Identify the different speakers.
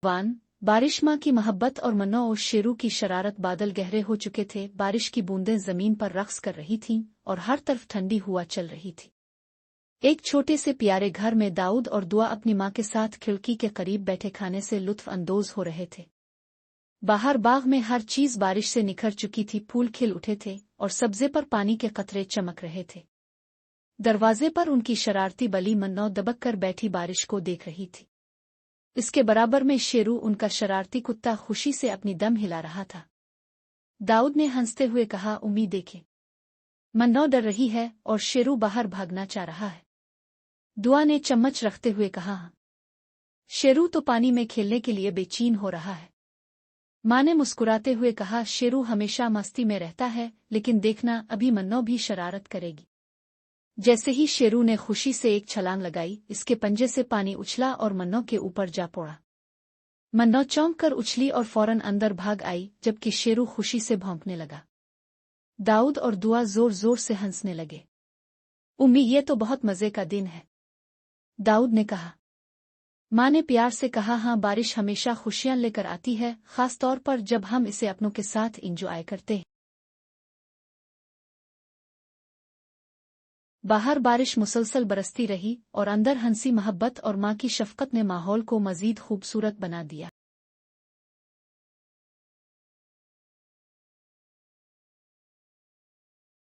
Speaker 1: बारिश माँ की मोहब्बत और मन्नो और शेरू की शरारत। बादल गहरे हो चुके थे, बारिश की बूंदें जमीन पर रक्स कर रही थीं और हर तरफ ठंडी हवा चल रही थी। एक छोटे से प्यारे घर में दाऊद और दुआ अपनी माँ के साथ खिड़की के करीब बैठे खाने से लुत्फ अंदोज हो रहे थे। बाहर बाग में हर चीज बारिश से निखर चुकी थी, फूल खिल उठे थे और सब्जे पर पानी के कतरे चमक रहे थे। दरवाजे पर उनकी शरारती बली मन्नो दबक कर बैठी बारिश को देख रही थी। इसके बराबर में शेरू, उनका शरारती कुत्ता, खुशी से अपनी दम हिला रहा था। दाऊद ने हंसते हुए कहा, उम्मीद देखे। मन्नो डर रही है और शेरू बाहर भागना चाह रहा है। दुआ ने चम्मच रखते हुए कहा, शेरू तो पानी में खेलने के लिए बेचैन हो रहा है। माँ ने मुस्कुराते हुए कहा, शेरू हमेशा मस्ती में रहता है, लेकिन देखना अभी मन्नो भी शरारत करेगी। जैसे ही शेरू ने खुशी से एक छलांग लगाई, इसके पंजे से पानी उछला और मन्नो के ऊपर जा पड़ा। मन्नो चौंक कर उछली और फौरन अंदर भाग आई, जबकि शेरू खुशी से भौंकने लगा। दाऊद और दुआ जोर जोर से हंसने लगे। उम्मी, ये तो बहुत मजे का दिन है, दाऊद ने कहा। माँ ने प्यार से कहा, हाँ, बारिश हमेशा खुशियां लेकर आती है, खास तौर पर जब हम इसे अपनों के साथ एंजॉय करते हैं। बाहर बारिश मुसलसल बरसती रही और अंदर हंसी मोहब्बत और माँ की शफकत ने माहौल को मजीद खूबसूरत बना दिया।